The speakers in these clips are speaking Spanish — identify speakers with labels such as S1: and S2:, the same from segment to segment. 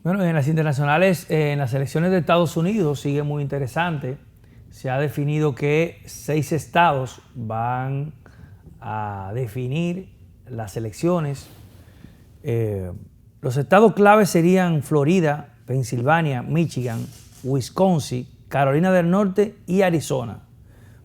S1: Bueno, en las internacionales, en las elecciones de Estados Unidos sigue muy interesante. Se ha definido que 6 estados van a definir las elecciones. Los estados claves serían Florida, Pensilvania, Michigan, Wisconsin, Carolina del Norte y Arizona.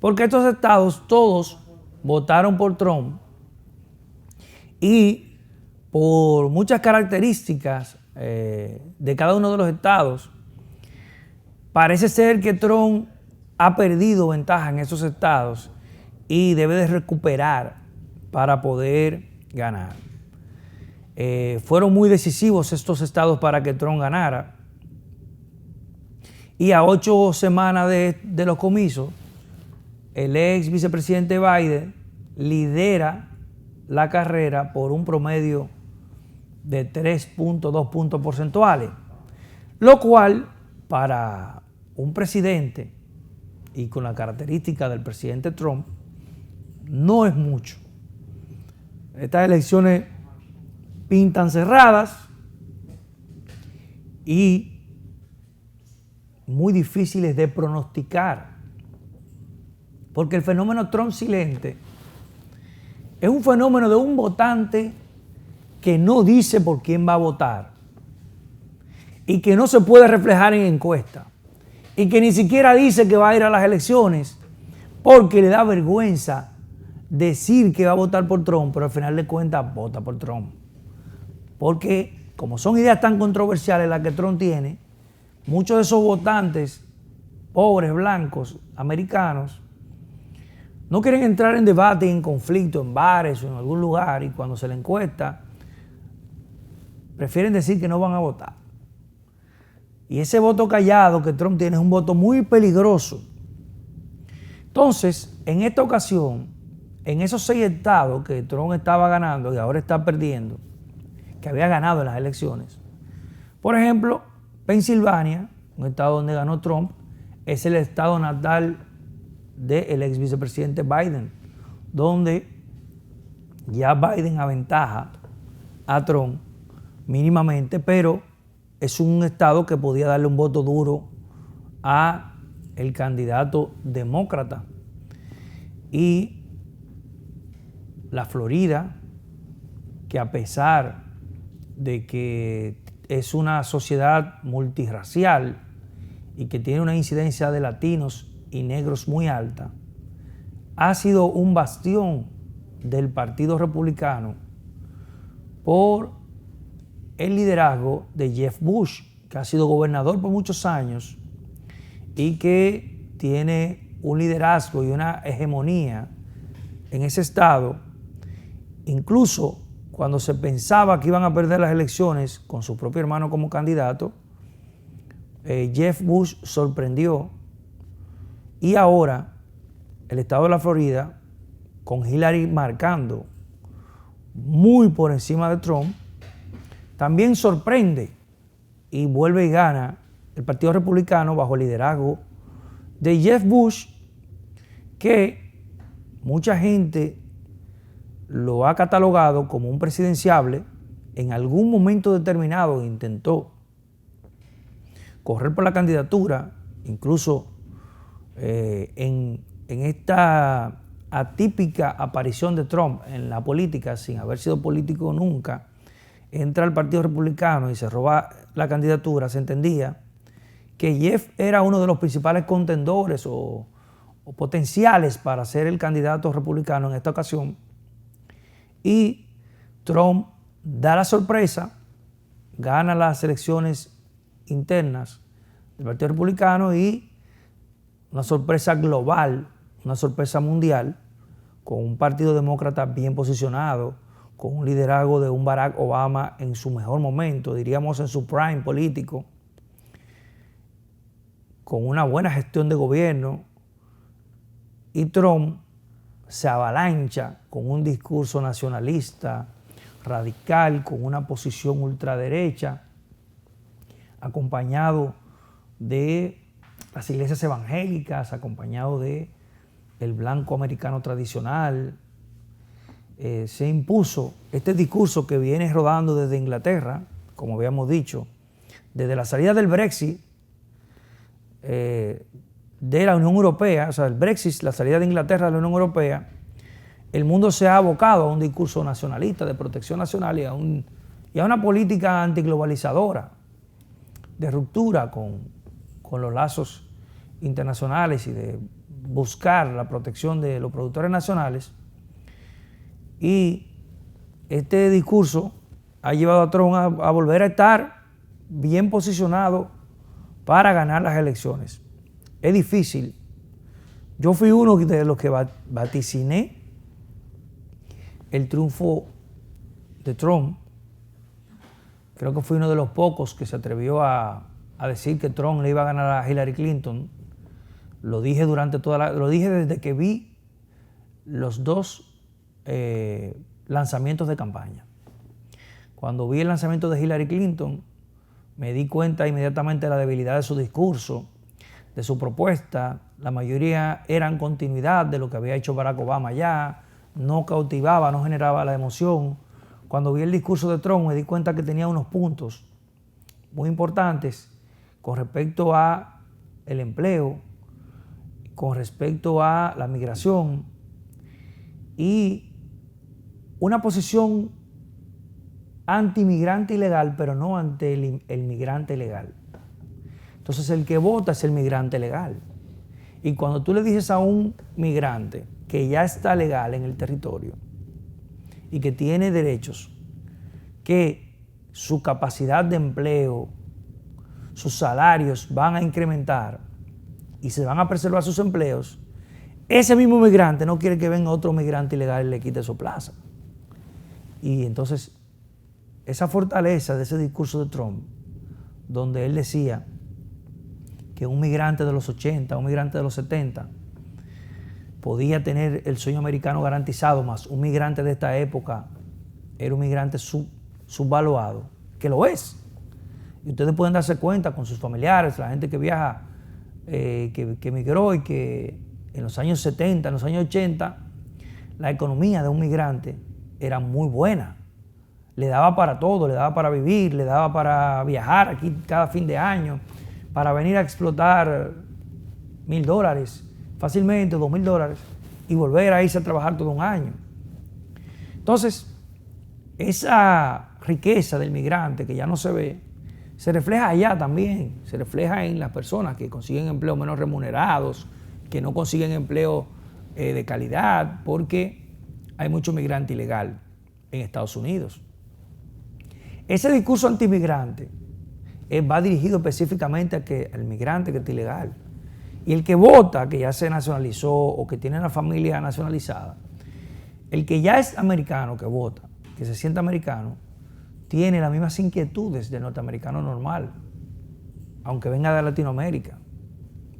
S1: Porque estos estados todos votaron por Trump y por muchas características de cada uno de los estados, parece ser que Trump ha perdido ventaja en esos estados y debe de recuperar para poder ganar. Fueron muy decisivos estos estados para que Trump ganara. Y a 8 semanas de los comicios, el ex vicepresidente Biden lidera la carrera por un promedio de 3.2 puntos porcentuales, lo cual para un presidente y con la característica del presidente Trump no es mucho. Estas elecciones pintan cerradas y muy difíciles de pronosticar, porque el fenómeno Trump silente es un fenómeno de un votante que no dice por quién va a votar y que no se puede reflejar en encuestas y que ni siquiera dice que va a ir a las elecciones porque le da vergüenza decir que va a votar por Trump, pero al final de cuentas vota por Trump. Porque como son ideas tan controversiales las que Trump tiene, muchos de esos votantes pobres, blancos, americanos, no quieren entrar en debate y en conflicto en bares o en algún lugar, y cuando se le encuesta prefieren decir que no van a votar. Y ese voto callado que Trump tiene es un voto muy peligroso. Entonces, en esta ocasión, en esos 6 estados que Trump estaba ganando y ahora está perdiendo, que había ganado en las elecciones, por ejemplo, Pensilvania, un estado donde ganó Trump, es el estado natal del ex vicepresidente Biden, donde ya Biden aventaja a Trump mínimamente, pero es un estado que podía darle un voto duro a el candidato demócrata. Y la Florida, que a pesar de que es una sociedad multirracial y que tiene una incidencia de latinos y negros muy alta, ha sido un bastión del Partido Republicano por el liderazgo de Jeb Bush, que ha sido gobernador por muchos años y que tiene un liderazgo y una hegemonía en ese estado. Incluso cuando se pensaba que iban a perder las elecciones con su propio hermano como candidato, Jeb Bush sorprendió. Y ahora el estado de la Florida, con Hillary marcando muy por encima de Trump, también sorprende y vuelve y gana el Partido Republicano bajo el liderazgo de Jeb Bush, que mucha gente lo ha catalogado como un presidenciable. En algún momento determinado intentó correr por la candidatura, incluso en esta atípica aparición de Trump en la política, sin haber sido político nunca, entra al Partido Republicano y se roba la candidatura. Se entendía que Jeff era uno de los principales contendores o potenciales para ser el candidato republicano en esta ocasión, y Trump da la sorpresa, gana las elecciones internas del Partido Republicano y una sorpresa global, una sorpresa mundial, con un partido demócrata bien posicionado, con un liderazgo de un Barack Obama en su mejor momento, diríamos en su prime político, con una buena gestión de gobierno, y Trump se avalancha con un discurso nacionalista, radical, con una posición ultraderecha, acompañado de las iglesias evangélicas, acompañado de el blanco americano tradicional. Se impuso este discurso que viene rodando desde Inglaterra, como habíamos dicho, desde la salida del Brexit de la Unión Europea, o sea, el Brexit, la salida de Inglaterra de la Unión Europea, el mundo se ha abocado a un discurso nacionalista de protección nacional y a una política antiglobalizadora, de ruptura con los lazos internacionales y de buscar la protección de los productores nacionales. Y este discurso ha llevado a Trump a volver a estar bien posicionado para ganar las elecciones. Es difícil. Yo fui uno de los que vaticiné el triunfo de Trump. Creo que fui uno de los pocos que se atrevió a decir que Trump le iba a ganar a Hillary Clinton. Lo dije lo dije desde que vi los dos lanzamientos de campaña. Cuando vi el lanzamiento de Hillary Clinton, me di cuenta inmediatamente de la debilidad de su discurso, de su propuesta. La mayoría eran continuidad de lo que había hecho Barack Obama ya, no cautivaba, no generaba la emoción. Cuando vi el discurso de Trump me di cuenta que tenía unos puntos muy importantes con respecto a el empleo, con respecto a la migración y una posición antimigrante ilegal, pero no ante el migrante legal. Entonces el que vota es el migrante legal. Y cuando tú le dices a un migrante que ya está legal en el territorio y que tiene derechos, que su capacidad de empleo, sus salarios van a incrementar y se van a preservar sus empleos, ese mismo migrante no quiere que venga otro migrante ilegal y le quite su plaza. Y entonces esa fortaleza de ese discurso de Trump, donde él decía que un migrante de los 80, un migrante de los 70, podía tener el sueño americano garantizado, más un migrante de esta época era un migrante subvaluado, que lo es. Y ustedes pueden darse cuenta con sus familiares, la gente que viaja, que emigró y que en los años 70, en los años 80, la economía de un migrante era muy buena. Le daba para todo, le daba para vivir, le daba para viajar aquí cada fin de año, para venir a explotar $1,000 fácilmente, $2,000 y volver a irse a trabajar todo un año. Entonces, esa riqueza del migrante que ya no se ve, se refleja allá también, se refleja en las personas que consiguen empleos menos remunerados, que no consiguen empleo de calidad, porque hay mucho migrante ilegal en Estados Unidos. Ese discurso antimigrante va dirigido específicamente al migrante que está ilegal. Y el que vota, que ya se nacionalizó o que tiene una familia nacionalizada, el que ya es americano que vota, que se siente americano, tiene las mismas inquietudes del norteamericano normal, aunque venga de Latinoamérica,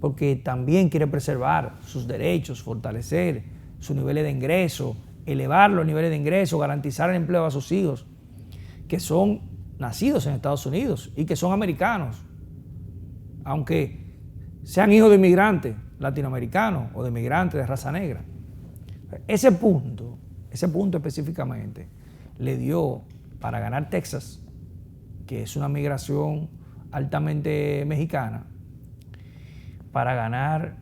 S1: porque también quiere preservar sus derechos, fortalecer sus niveles de ingreso, elevar los niveles de ingreso, garantizar el empleo a sus hijos, que son nacidos en Estados Unidos y que son americanos, aunque sean hijos de inmigrantes latinoamericanos o de inmigrantes de raza negra. Ese punto específicamente le dio para ganar Texas, que es una migración altamente mexicana, para ganar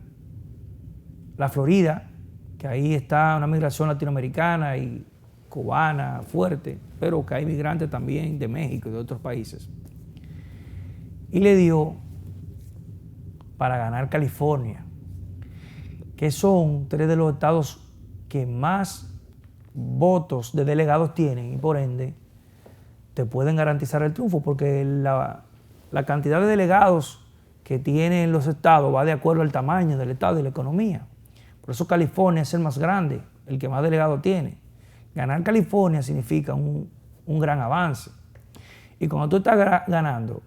S1: la Florida, que ahí está una migración latinoamericana y cubana fuerte, pero que hay migrantes también de México y de otros países. Y le dio para ganar California, que son 3 de los estados que más votos de delegados tienen y por ende te pueden garantizar el triunfo, porque la cantidad de delegados que tienen los estados va de acuerdo al tamaño del estado y la economía. Por eso California es el más grande, el que más delegados tiene. Ganar California significa un gran avance. Y cuando tú estás ganando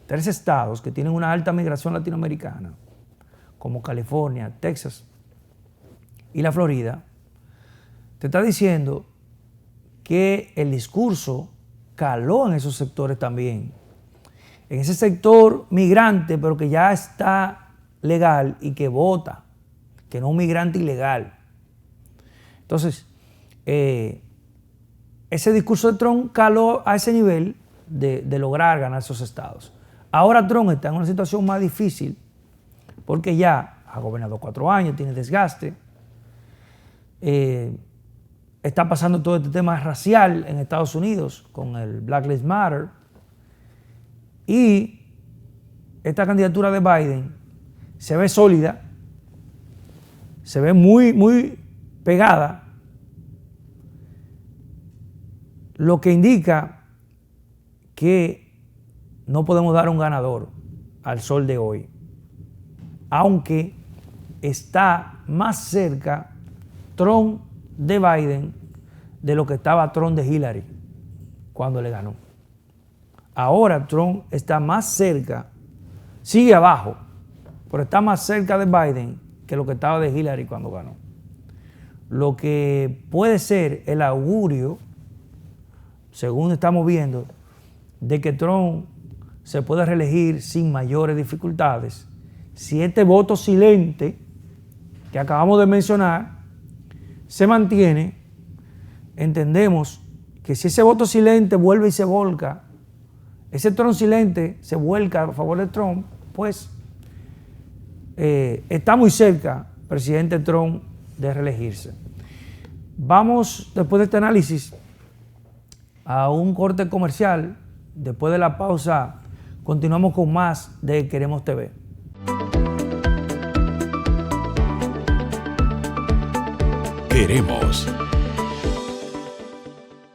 S1: 3 estados que tienen una alta migración latinoamericana, como California, Texas y la Florida, te está diciendo que el discurso caló en esos sectores también. En ese sector migrante, pero que ya está legal y que vota, que no es un migrante ilegal. Entonces, ese discurso de Trump caló a ese nivel de lograr ganar esos estados. Ahora Trump está en una situación más difícil porque ya ha gobernado 4 años, tiene desgaste, está pasando todo este tema racial en Estados Unidos con el Black Lives Matter, y esta candidatura de Biden se ve sólida, se ve muy pegada, lo que indica que no podemos dar un ganador al sol de hoy, aunque está más cerca Trump de Biden de lo que estaba Trump de Hillary cuando le ganó. Ahora Trump está más cerca, sigue abajo, pero está más cerca de Biden que lo que estaba de Hillary cuando ganó. Lo que puede ser el augurio, según estamos viendo, de que Trump se puede reelegir sin mayores dificultades si este voto silente que acabamos de mencionar se mantiene. Entendemos que si ese voto silente vuelve y se volca, ese Trump silente se vuelca a favor de Trump, pues está muy cerca el presidente Trump de reelegirse. Vamos, después de este análisis, a un corte comercial. Después de la pausa, continuamos con más de Queremos TV.
S2: Queremos